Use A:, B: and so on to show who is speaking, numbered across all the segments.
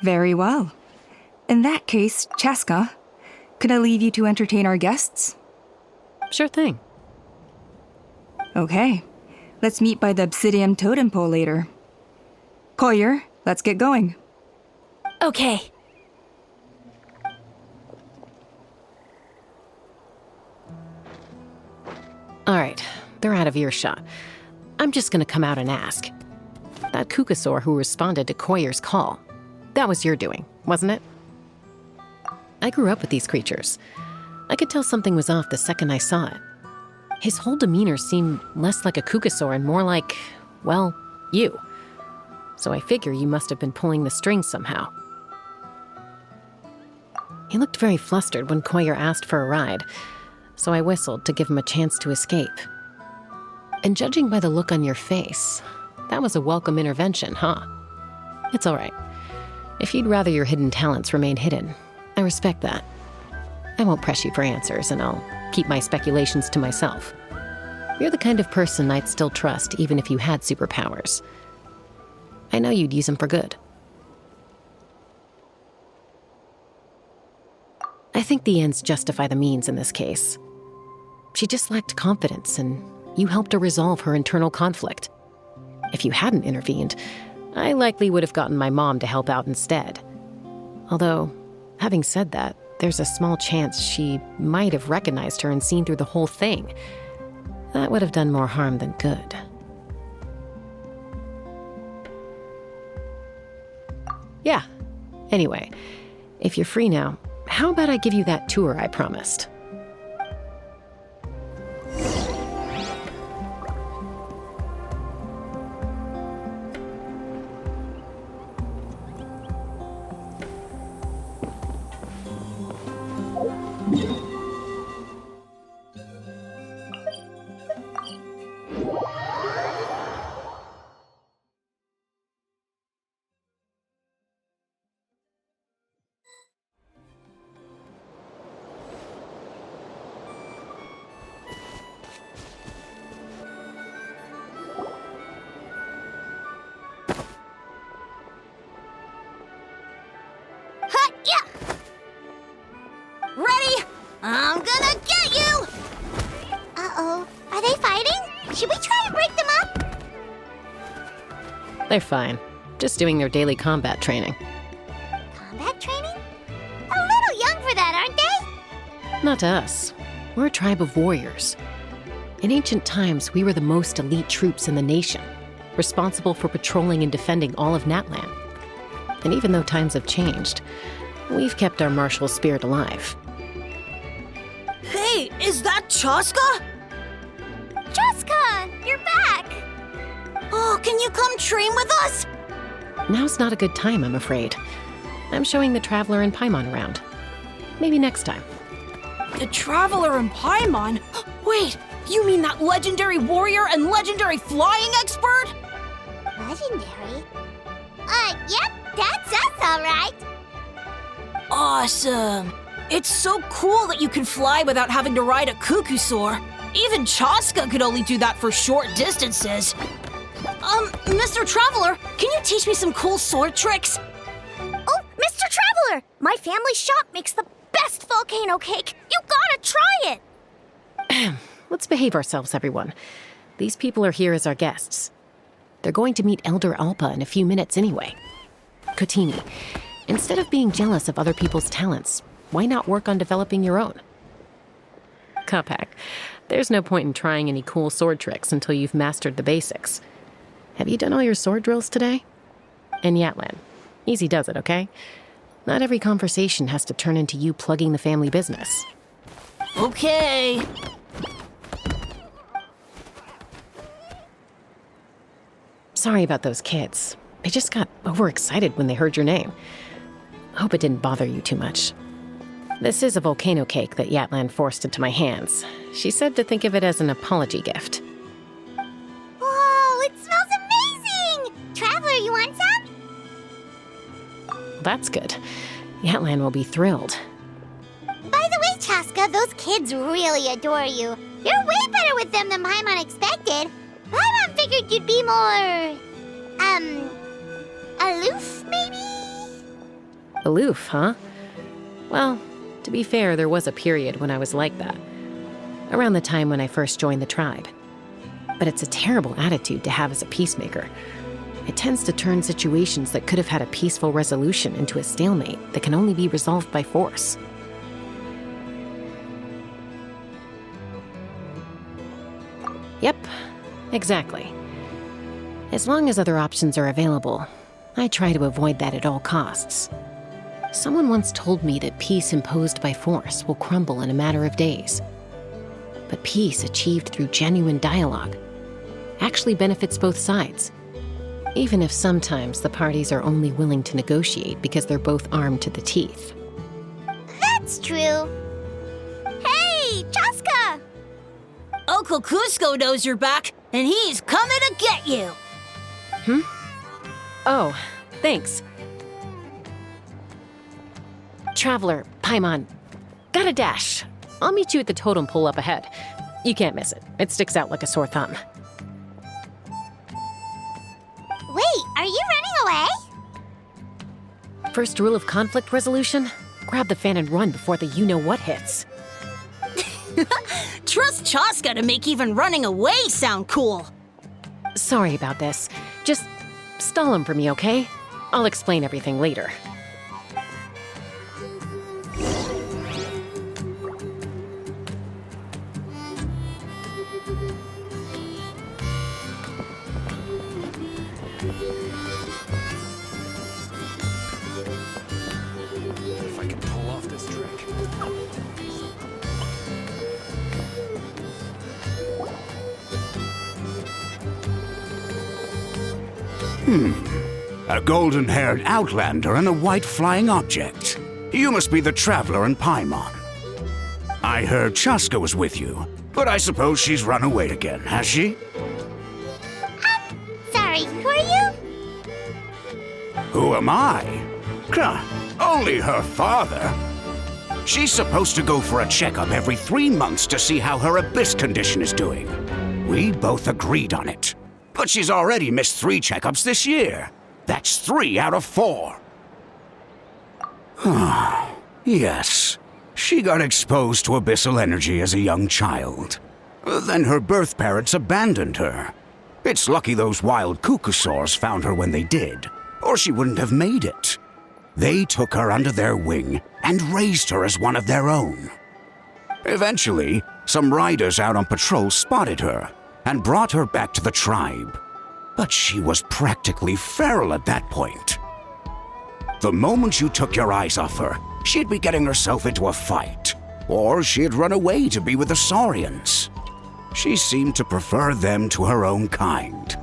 A: Very well. In that case, Chaska, could I leave you to entertain our guests?
B: Sure thing.
A: Okay. Let's meet by the obsidian totem pole later. Collier, let's get going.
C: Okay.
B: Alright, they're out of earshot. I'm just gonna come out and ask. That Kukasaur who responded to Koyer's call, that was your doing, wasn't it? I grew up with these creatures. I could tell something was off the second I saw it. His whole demeanor seemed less like a Kukasaur and more like, well, you. So I figure you must have been pulling the strings somehow. He looked very flustered when Koyer asked for a ride, so I whistled to give him a chance to escape. And judging by the look on your face, that was a welcome intervention, huh? It's all right. If you'd rather your hidden talents remain hidden, I respect that. I won't press you for answers, and I'll keep my speculations to myself. You're the kind of person I'd still trust even if you had superpowers. I know you'd use them for good. I think the ends justify the means in this case. She just lacked confidence, and you helped her resolve her internal conflict. If you hadn't intervened, I likely would have gotten my mom to help out instead. Although, having said that, there's a small chance she might have recognized her and seen through the whole thing. That would have done more harm than good. Yeah. Anyway, if you're free now, how about I give you that tour I promised?
C: Ready? I'm gonna get you! Uh-oh. Are they fighting? Should we try to break them up?
B: They're fine. Just doing their daily combat training.
C: Combat training? A little young for that, aren't they?
B: Not to us. We're a tribe of warriors. In ancient times, we were the most elite troops in the nation, responsible for patrolling and defending all of Natlan. And even though times have changed, we've kept our martial spirit alive.
D: Hey, is that Chaska?
C: Chaska, you're back!
D: Oh, can you come train with us?
B: Now's not a good time, I'm afraid. I'm showing the Traveler and Paimon around. Maybe next time.
D: The Traveler and Paimon? Wait, you mean that legendary warrior and legendary flying expert?
C: Legendary? Yep, that's us, all right.
D: Awesome. It's so cool that you can fly without having to ride a Kukusaur. Even Chaska could only do that for short distances. Mr. Traveler, can you teach me some cool sword tricks?
C: Oh, Mr. Traveler! My family shop makes the best volcano cake. You gotta try it!
B: Let's behave ourselves, everyone. These people are here as our guests. They're going to meet Elder Alpa in a few minutes anyway. Kotini, instead of being jealous of other people's talents, why not work on developing your own? Kapak, there's no point in trying any cool sword tricks until you've mastered the basics. Have you done all your sword drills today? And Yatlan, easy does it, okay? Not every conversation has to turn into you plugging the family business.
D: Okay.
B: Sorry about those kids. They just got overexcited when they heard your name. Hope it didn't bother you too much. This is a volcano cake that Yatlan forced into my hands. She said to think of it as an apology gift.
C: Whoa, it smells amazing! Traveler, you want some?
B: That's good. Yatlan will be thrilled.
C: By the way, Chaska, those kids really adore you. You're way better with them than Paimon expected. Paimon figured you'd be more... aloof, maybe?
B: Aloof, huh? Well, to be fair, there was a period when I was like that. Around the time when I first joined the tribe. But it's a terrible attitude to have as a peacemaker. It tends to turn situations that could have had a peaceful resolution into a stalemate that can only be resolved by force. Yep, exactly. As long as other options are available, I try to avoid that at all costs. Someone once told me that peace imposed by force will crumble in a matter of days. But peace achieved through genuine dialogue actually benefits both sides, even if sometimes the parties are only willing to negotiate because they're both armed to the teeth.
C: That's true. Hey, Chaska!
D: Uncle Cusco knows you're back, and he's coming to get you.
B: Oh, thanks. Traveler, Paimon, got a dash. I'll meet you at the totem pole up ahead. You can't miss it. It sticks out like a sore thumb.
C: Wait, are you running away?
B: First rule of conflict resolution? Grab the fan and run before the you-know-what hits.
D: Trust Chaska to make even running away sound cool.
B: Sorry about this. Just stall him for me, okay? I'll explain everything later.
E: If I can pull off this trick.
F: A golden-haired outlander and a white flying object. You must be the traveler in Paimon. I heard Chaska was with you, but I suppose she's run away again, has she?
C: Sorry, who are you?
F: Who am I? Only her father. She's supposed to go for a checkup every 3 months to see how her abyss condition is doing. We both agreed on it. But she's already missed 3 checkups this year. That's 3 out of 4. Yes, she got exposed to abyssal energy as a young child. Then her birth parents abandoned her. It's lucky those wild cuckoosaurs found her when they did, or she wouldn't have made it. They took her under their wing and raised her as one of their own. Eventually, some riders out on patrol spotted her and brought her back to the tribe. But she was practically feral at that point. The moment you took your eyes off her, she'd be getting herself into a fight, or she'd run away to be with the Saurians. She seemed to prefer them to her own kind.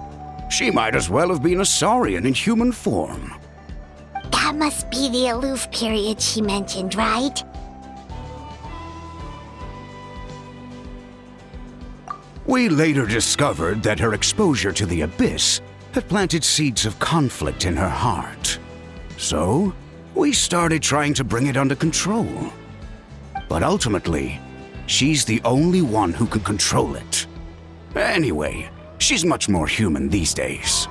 F: She might as well have been a Saurian in human form.
C: That must be the aloof period she mentioned, right?
F: We later discovered that her exposure to the abyss had planted seeds of conflict in her heart. So, we started trying to bring it under control. But ultimately, she's the only one who can control it. Anyway, she's much more human these days.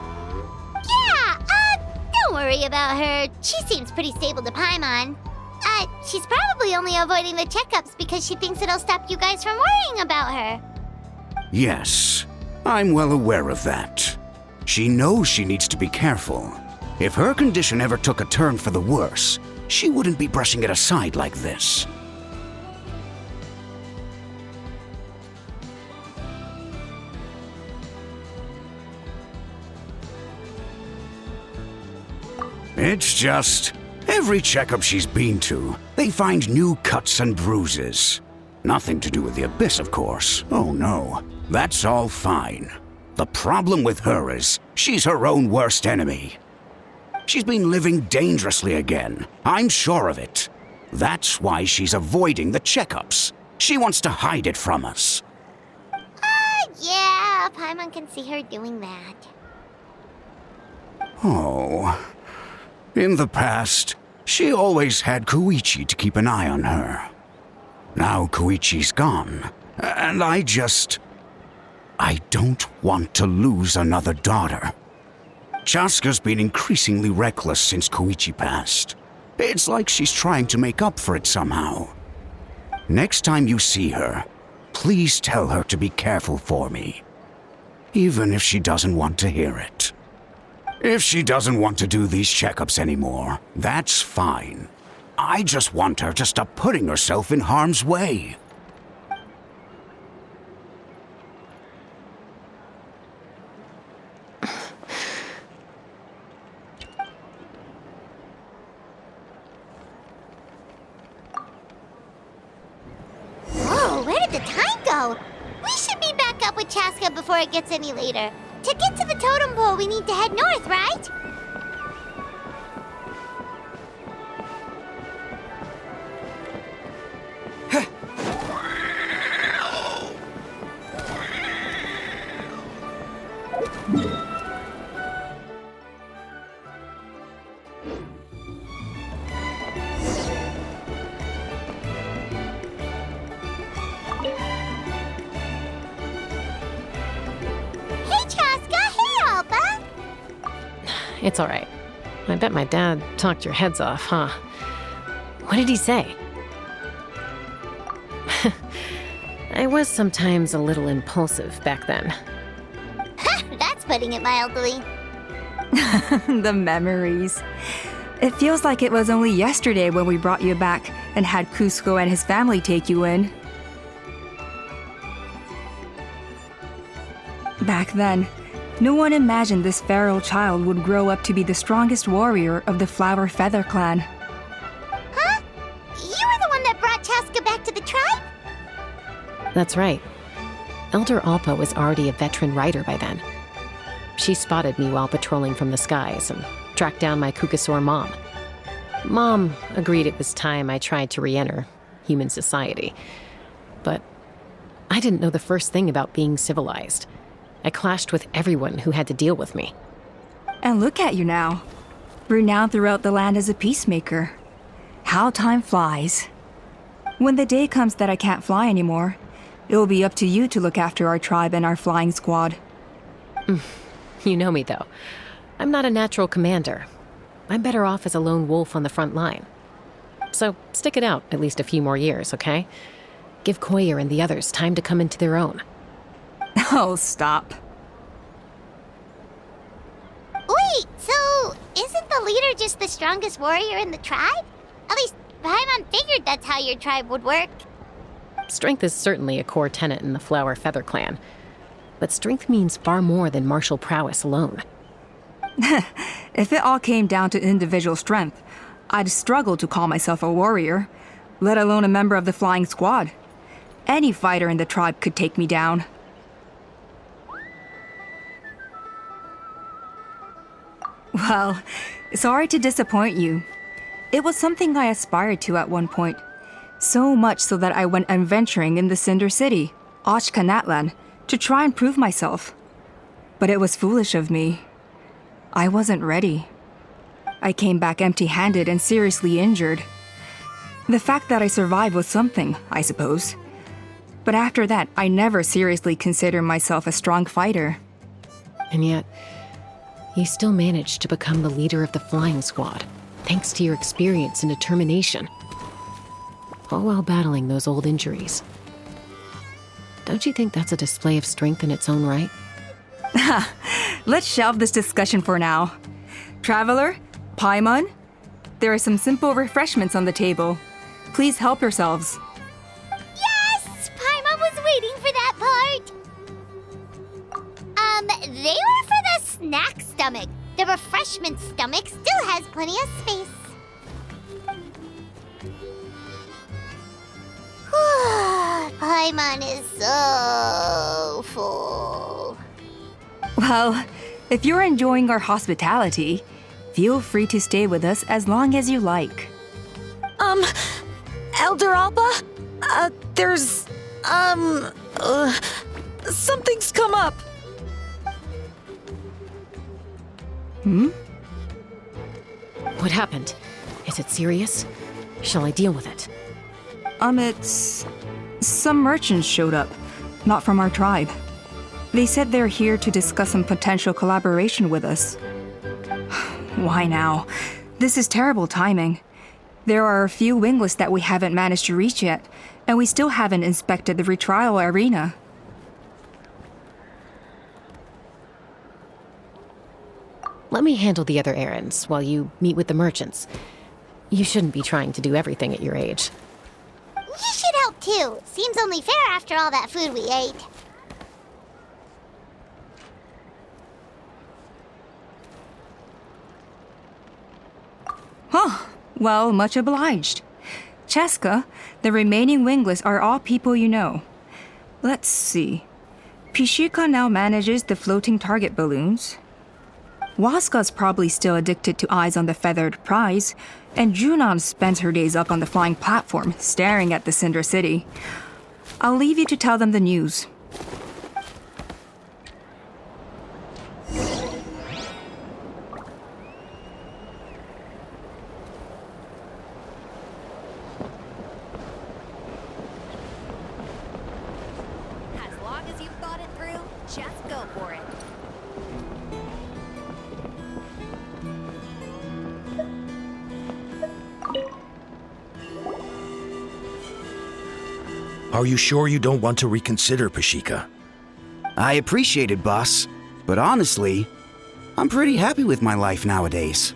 C: Yeah, don't worry about her. She seems pretty stable to Paimon. She's probably only avoiding the checkups because she thinks it'll stop you guys from worrying about her.
F: Yes, I'm well aware of that. She knows she needs to be careful. If her condition ever took a turn for the worse, she wouldn't be brushing it aside like this. It's just, every checkup she's been to, they find new cuts and bruises. Nothing to do with the abyss, of course. Oh no, that's all fine. The problem with her is, she's her own worst enemy. She's been living dangerously again, I'm sure of it. That's why she's avoiding the checkups. She wants to hide it from us.
C: Yeah, Paimon can see her doing that.
F: Oh. In the past, she always had Koichi to keep an eye on her. Now Koichi's gone, and I don't want to lose another daughter. Chaska's been increasingly reckless since Koichi passed. It's like she's trying to make up for it somehow. Next time you see her, please tell her to be careful for me. Even if she doesn't want to hear it. If she doesn't want to do these checkups anymore, that's fine. I just want her to stop putting herself in harm's way.
C: Whoa, where did the time go? We should be back up with Chaska before it gets any later. To get to the totem pole, we need to head north, right? Hey, Chaska! Hey, Alba!
B: It's all right. I bet my dad talked your heads off, huh? What did he say? I was sometimes a little impulsive back then.
C: That's putting it mildly.
A: The memories. It feels like it was only yesterday when we brought you back and had Cusco and his family take you in. Back then, no one imagined this feral child would grow up to be the strongest warrior of the Flower Feather clan.
C: Huh? You were the one that brought Chaska back to the tribe?
B: That's right. Elder Alpa was already a veteran rider by then. She spotted me while patrolling from the skies and tracked down my Kukasaur mom. Mom agreed it was time I tried to re-enter human society. But I didn't know the first thing about being civilized. I clashed with everyone who had to deal with me.
A: And look at you now, renowned throughout the land as a peacemaker. How time flies. When the day comes that I can't fly anymore, it will be up to you to look after our tribe and our flying squad.
B: You know me, though. I'm not a natural commander. I'm better off as a lone wolf on the front line. So stick it out at least a few more years, okay? Give Koyer and the others time to come into their own.
A: Oh, stop.
C: Wait, so isn't the leader just the strongest warrior in the tribe? At least Paimon figured that's how your tribe would work.
B: Strength is certainly a core tenet in the Flower Feather clan. But strength means far more than martial prowess alone.
A: If it all came down to individual strength, I'd struggle to call myself a warrior, let alone a member of the flying squad. Any fighter in the tribe could take me down. Well, sorry to disappoint you. It was something I aspired to at one point. So much so that I went adventuring in the Cinder City, Ochkanatlan, to try and prove myself. But it was foolish of me. I wasn't ready. I came back empty-handed and seriously injured. The fact that I survived was something, I suppose. But after that, I never seriously considered myself a strong fighter.
B: And yet, you still managed to become the leader of the flying squad, thanks to your experience and determination. All while battling those old injuries. Don't you think that's a display of strength in its own right?
A: Let's shelve this discussion for now. Traveler, Paimon, there are some simple refreshments on the table. Please help yourselves.
C: Yes! Paimon was waiting for that part! They were for the snack stomach. The refreshment stomach still has plenty of space. Paimon is so full.
A: Well, if you're enjoying our hospitality, feel free to stay with us as long as you like.
D: Elder Alpa? Something's come up.
B: What happened? Is it serious? Shall I deal with it?
A: It's... Some merchants showed up, not from our tribe. They said they're here to discuss some potential collaboration with us. Why now? This is terrible timing. There are a few Wingless that we haven't managed to reach yet, and we still haven't inspected the retrial arena.
B: Let me handle the other errands while you meet with the merchants. You shouldn't be trying to do everything at your age.
C: You should help too. Seems only fair after all that food we ate.
A: Huh. Well, much obliged. Cheska, the remaining Wingless are all people you know. Let's see. Pishika now manages the floating target balloons. Waska's probably still addicted to Eyes on the Feathered Prize, and Junon spends her days up on the flying platform, staring at the Cinder City. I'll leave you to tell them the news.
G: As long as you've thought it through, just go for it.
E: Are you sure you don't want to reconsider, Pashika?
F: I appreciate it, boss. But honestly, I'm pretty happy with my life nowadays.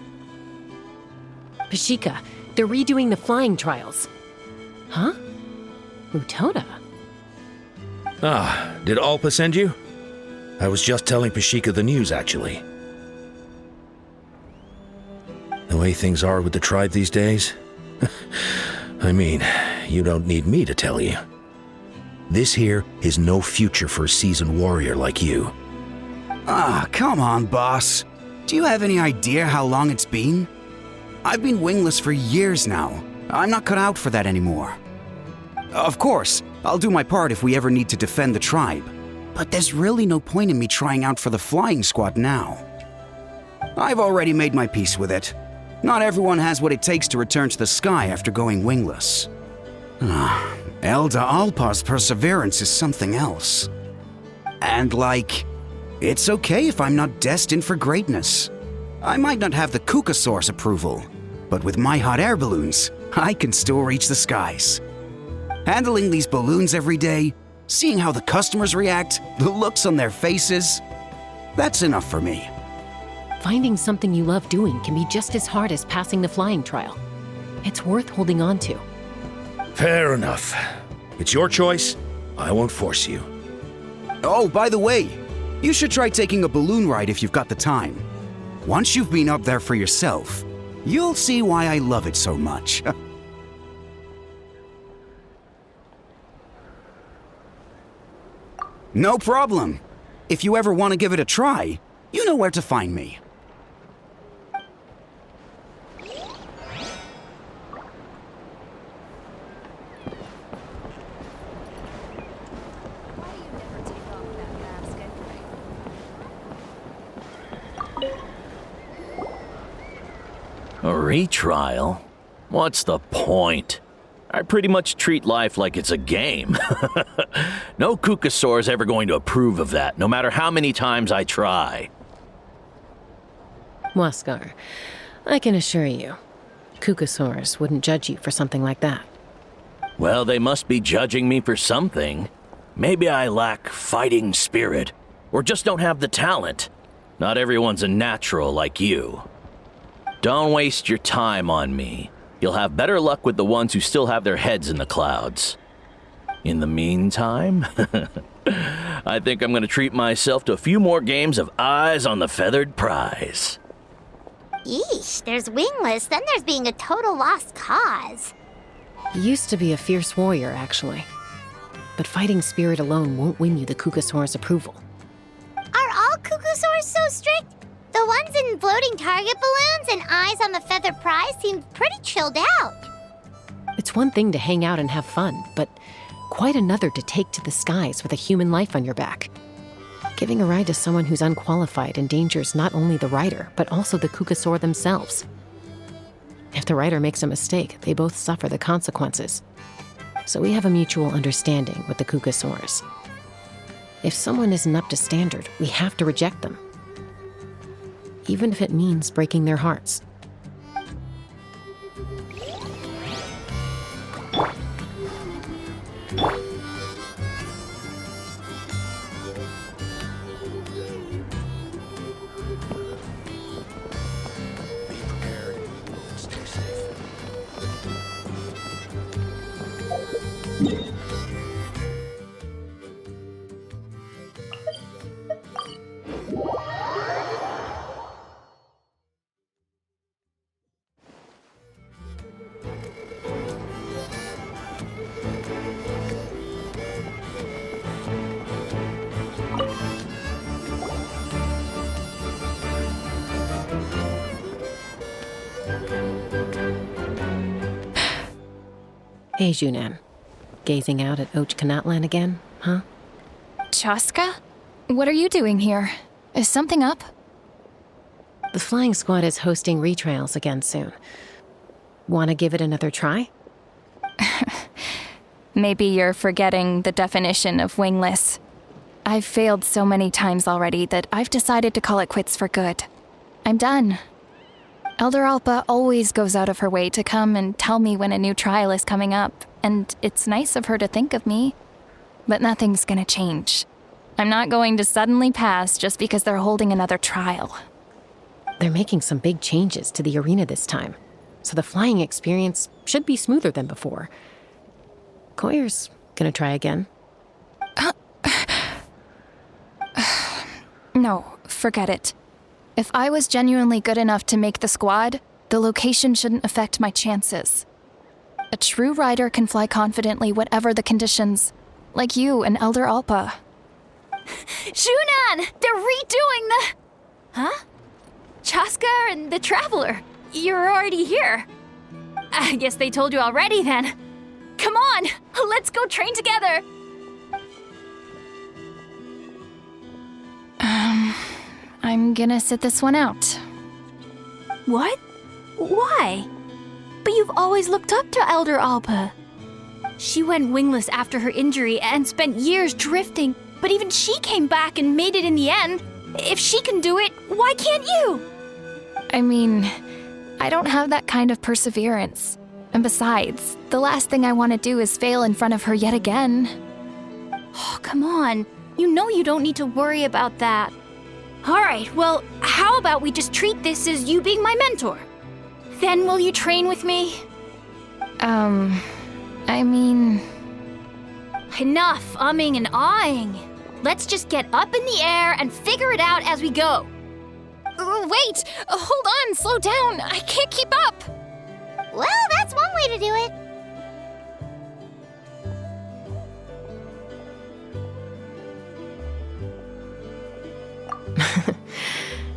B: Pashika, they're redoing the flying trials. Huh? Utoda?
E: Ah, did Alpa send you? I was just telling Pashika the news, actually. The way things are with the tribe these days? I mean, you don't need me to tell you. This here is no future for a seasoned warrior like you.
F: Ah, come on, boss. Do you have any idea how long it's been? I've been wingless for years now. I'm not cut out for that anymore. Of course, I'll do my part if we ever need to defend the tribe. But there's really no point in me trying out for the flying squad now. I've already made my peace with it. Not everyone has what it takes to return to the sky after going wingless. Elder Alpa's perseverance is something else. And it's okay if I'm not destined for greatness. I might not have the Kukasaur's approval, but with my hot air balloons, I can still reach the skies. Handling these balloons every day, seeing how the customers react, the looks on their faces, that's enough for me.
B: Finding something you love doing can be just as hard as passing the flying trial. It's worth holding on to.
E: Fair enough. It's your choice. I won't force you.
F: Oh, by the way, you should try taking a balloon ride if you've got the time. Once you've been up there for yourself, you'll see why I love it so much. No problem. If you ever want to give it a try, you know where to find me.
H: A retrial? What's the point? I pretty much treat life like it's a game. No Kukasaur's ever going to approve of that, no matter how many times I try.
B: Waskar, I can assure you, Kukasaurs wouldn't judge you for something like that.
H: Well, they must be judging me for something. Maybe I lack fighting spirit, or just don't have the talent. Not everyone's a natural like you. Don't waste your time on me. You'll have better luck with the ones who still have their heads in the clouds. In the meantime, I think I'm going to treat myself to a few more games of Eyes on the Feathered Prize.
C: Yeesh, there's Wingless, then there's being a total lost cause.
B: He used to be a fierce warrior, actually. But fighting spirit alone won't win you the Kukasaur's approval.
C: Are all Kukusaurs so strict? The ones in floating target balloons and Eyes on the Feathered Prize seemed pretty chilled out.
B: It's one thing to hang out and have fun, but quite another to take to the skies with a human life on your back. Giving a ride to someone who's unqualified endangers not only the rider, but also the Kukasaur themselves. If the rider makes a mistake, they both suffer the consequences. So we have a mutual understanding with the Kukasaurs. If someone isn't up to standard, we have to reject them. Even if it means breaking their hearts. Hey, Junan. Gazing out at Ochkanatlan again, huh?
I: Chaska? What are you doing here? Is something up?
B: The flying squad is hosting retrials again soon. Want to give it another try?
I: Maybe you're forgetting the definition of wingless. I've failed so many times already that I've decided to call it quits for good. I'm done. Elder Alpa always goes out of her way to come and tell me when a new trial is coming up, and it's nice of her to think of me. But nothing's gonna change. I'm not going to suddenly pass just because they're holding another trial.
B: They're making some big changes to the arena this time, so the flying experience should be smoother than before. Koyer's gonna try again.
I: No, forget it. If I was genuinely good enough to make the squad, the location shouldn't affect my chances. A true rider can fly confidently whatever the conditions, like you and Elder Alpa.
G: Shunan! They're redoing the... Huh? Chaska and the Traveler. You're already here. I guess they told you already then. Come on, let's go train together.
I: I'm gonna sit this one out.
G: What? Why? But you've always looked up to Elder Alpa. She went wingless after her injury and spent years drifting, but even she came back and made it in the end. If she can do it, why can't you?
I: I mean, I don't have that kind of perseverance. And besides, the last thing I want to do is fail in front of her yet again.
G: Oh, come on. You know you don't need to worry about that. All right, well, how about we just treat this as you being my mentor? Then will you train with me?
I: I mean...
G: Enough umming and ahhing. Let's just get up in the air and figure it out as we go.
I: Wait! Hold on, slow down! I can't keep up!
C: Well, that's one way to do it.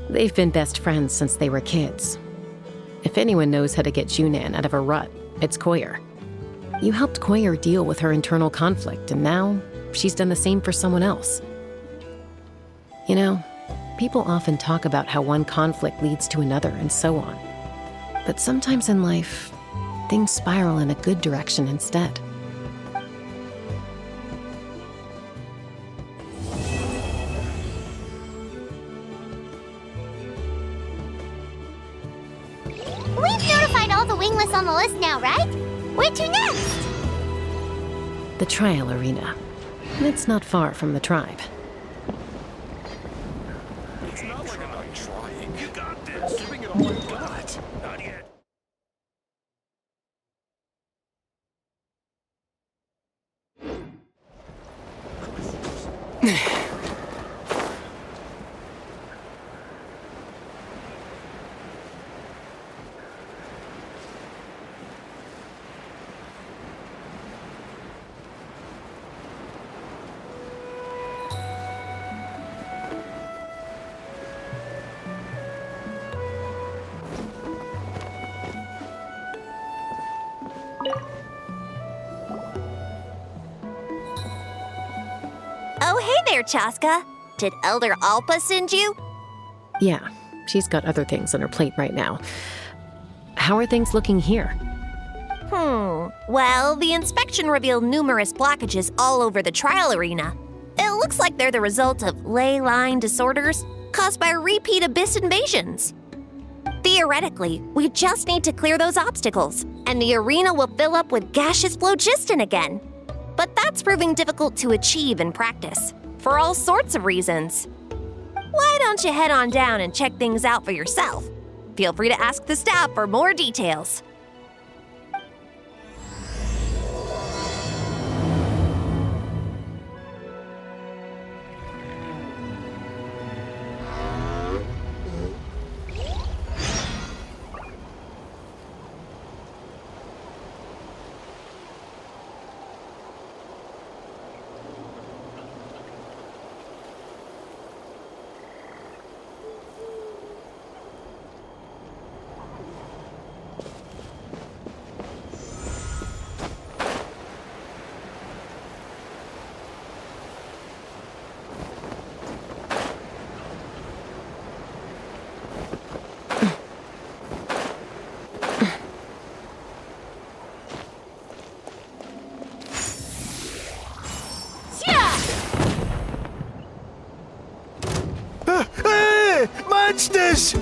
B: They've been best friends since they were kids. If anyone knows how to get Junan out of a rut, it's Koyer. You helped Koyer deal with her internal conflict, and now she's done the same for someone else. You know, people often talk about how one conflict leads to another and so on. But sometimes in life, things spiral in a good direction instead.
C: We've notified all the wingless on the list now, right? Where to next?
B: The trial arena. It's not far from the tribe.
J: It's not like I'm not trying. You got this. Giving it all I got. Not yet.
G: Oh, hey there, Chaska. Did Elder Alpa send you?
B: Yeah, she's got other things on her plate right now. How are things looking here?
G: Well, the inspection revealed numerous blockages all over the trial arena. It looks like they're the result of ley line disorders caused by repeat abyss invasions. Theoretically, we just need to clear those obstacles, and the arena will fill up with gaseous phlogiston again. But that's proving difficult to achieve in practice, for all sorts of reasons. Why don't you head on down and check things out for yourself? Feel free to ask the staff for more details.
K: this?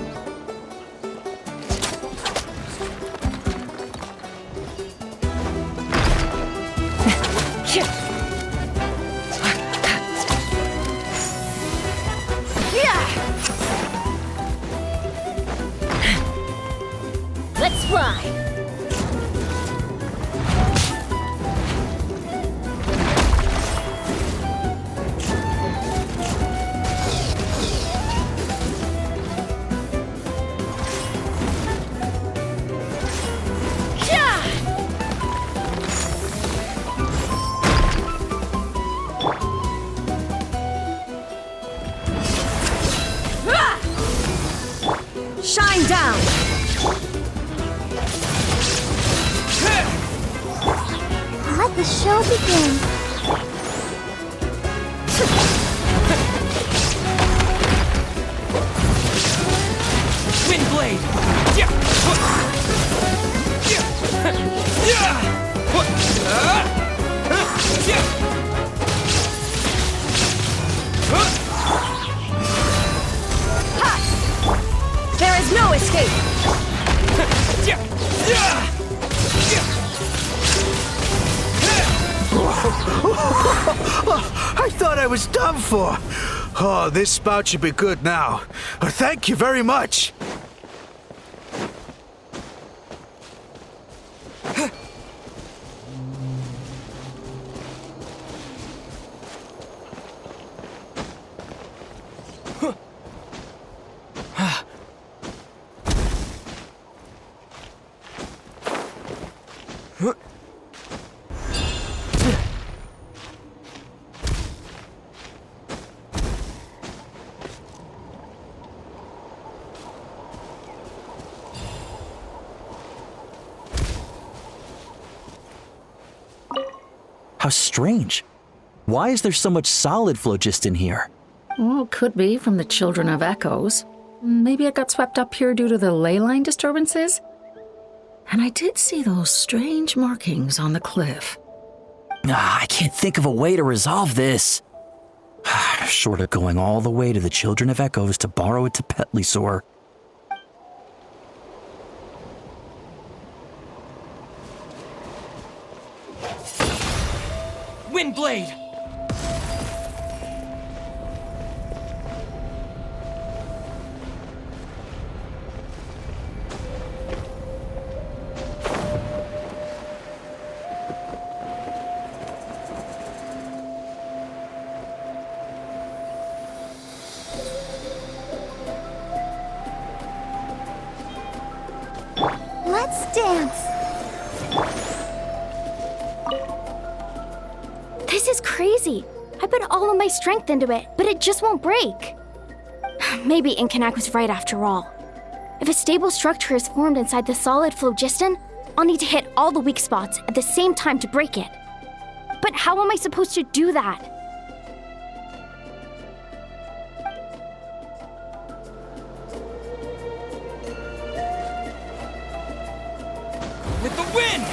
D: Let's fly!
G: Shine down!
C: Let the show begin.
K: Windblade!
G: There is no escape!
K: I thought I was done for. Oh, this spout should be good now. Thank you very much.
L: How strange. Why is there so much solid phlogiston here?
M: Well, could be from the Children of Echoes. Maybe it got swept up here due to the ley line disturbances? And I did see those strange markings on the cliff.
L: I can't think of a way to resolve this. Short of going all the way to the Children of Echoes to borrow it to Petlisaur.
K: Windblade!
C: Let's dance.
I: This is crazy. I put all of my strength into it, but it just won't break. Maybe Inkanak was right after all. If a stable structure is formed inside the solid phlogiston, I'll need to hit all the weak spots at the same time to break it. But how am I supposed to do that?
K: With the wind!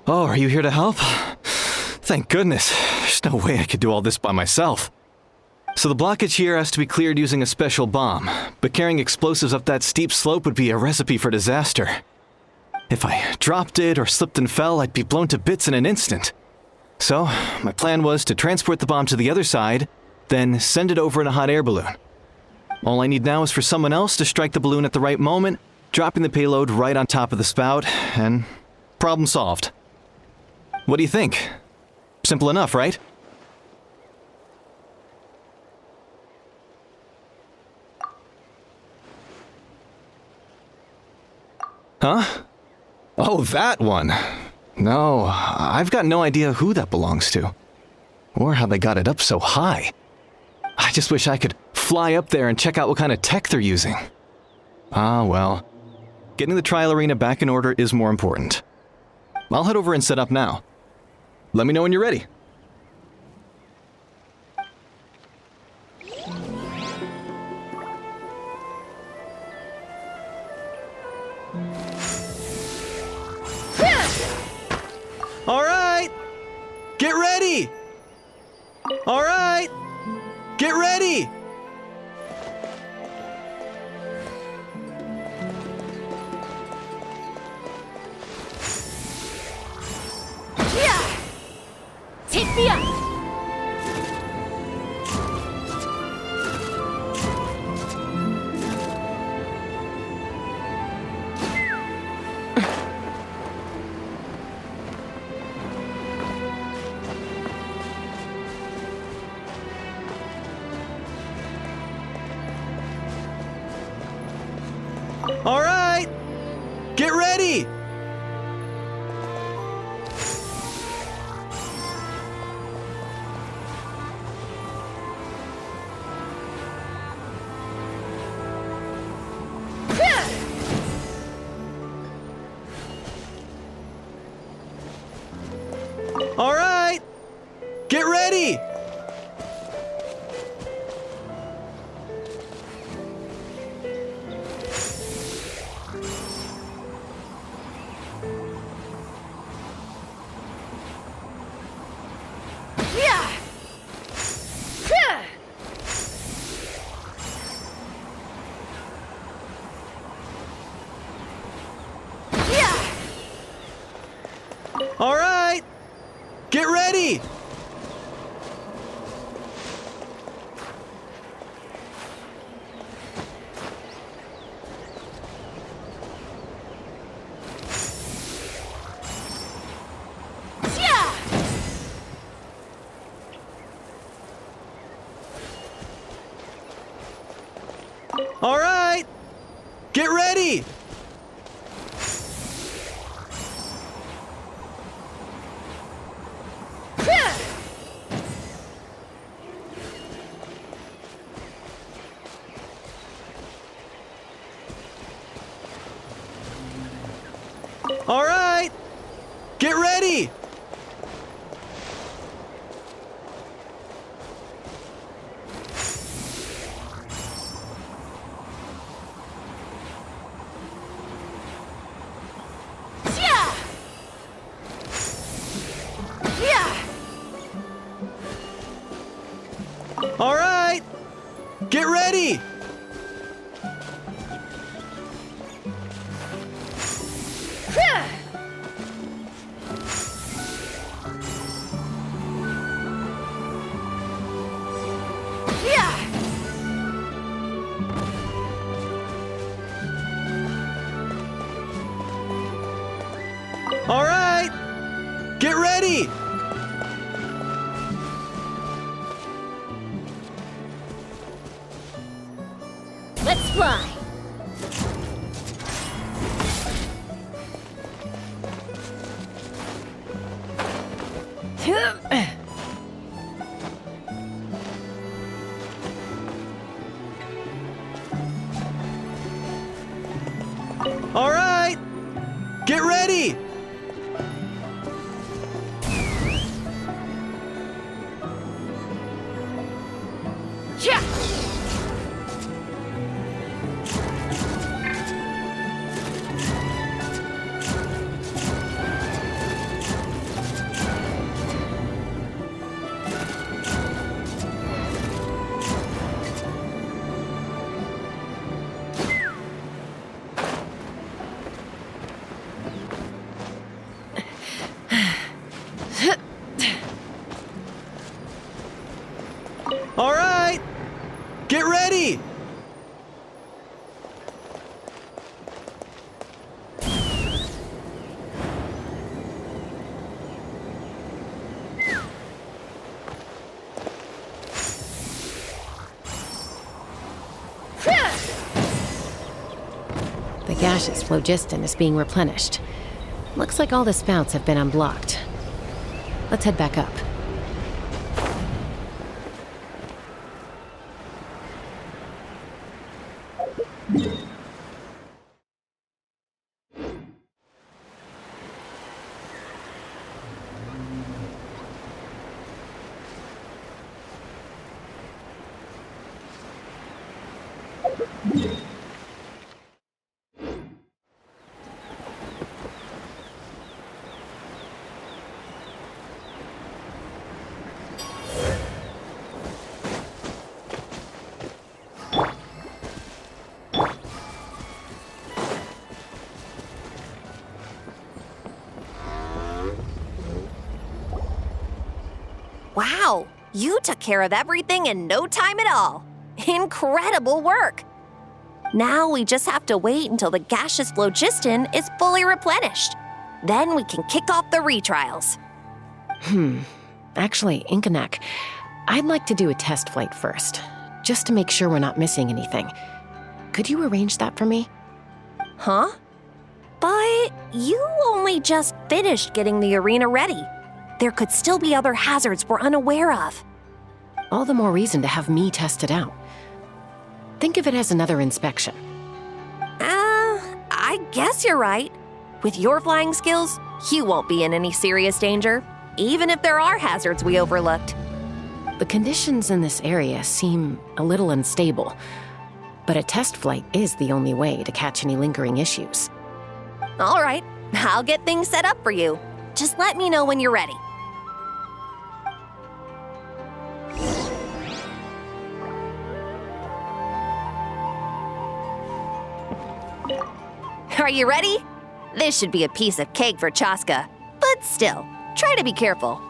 N: Oh, are you here to help? Thank goodness. There's no way I could do all this by myself. So the blockage here has to be cleared using a special bomb, but carrying explosives up that steep slope would be a recipe for disaster. If I dropped it or slipped and fell, I'd be blown to bits in an instant. So, my plan was to transport the bomb to the other side, then send it over in a hot air balloon. All I need now is for someone else to strike the balloon at the right moment, dropping the payload right on top of the spout, and problem solved. What do you think? Simple enough, right? Huh? Oh, that one. No, I've got no idea who that belongs to. Or how they got it up so high. I just wish I could fly up there and check out what kind of tech they're using. Ah, well. Getting the trial arena back in order is more important. I'll head over and set up now. Let me know when you're ready. All right! Get ready! All right! Get ready!
D: Take me up!
N: All right! Get ready! All right! Get ready! All right! Get ready! All right! Get ready! All right! Get ready! All right! Get ready! All right! Get ready!
D: Let's fly!
N: All right! Get ready!
B: gaseous phlogiston is being replenished. Looks like all the spouts have been unblocked. Let's head back up.
G: Wow, you took care of everything in no time at all. Incredible work. Now we just have to wait until the gaseous phlogiston is fully replenished. Then we can kick off the retrials.
B: Actually, Inkanak, I'd like to do a test flight first, just to make sure we're not missing anything. Could you arrange that for me?
G: Huh? But you only just finished getting the arena ready. There could still be other hazards we're unaware of.
B: All the more reason to have me test it out. Think of it as another inspection.
G: I guess you're right. With your flying skills, you won't be in any serious danger, even if there are hazards we overlooked.
B: The conditions in this area seem a little unstable, but a test flight is the only way to catch any lingering issues.
G: All right, I'll get things set up for you. Just let me know when you're ready. Are you ready? This should be a piece of cake for Chaska, but still, try to be careful.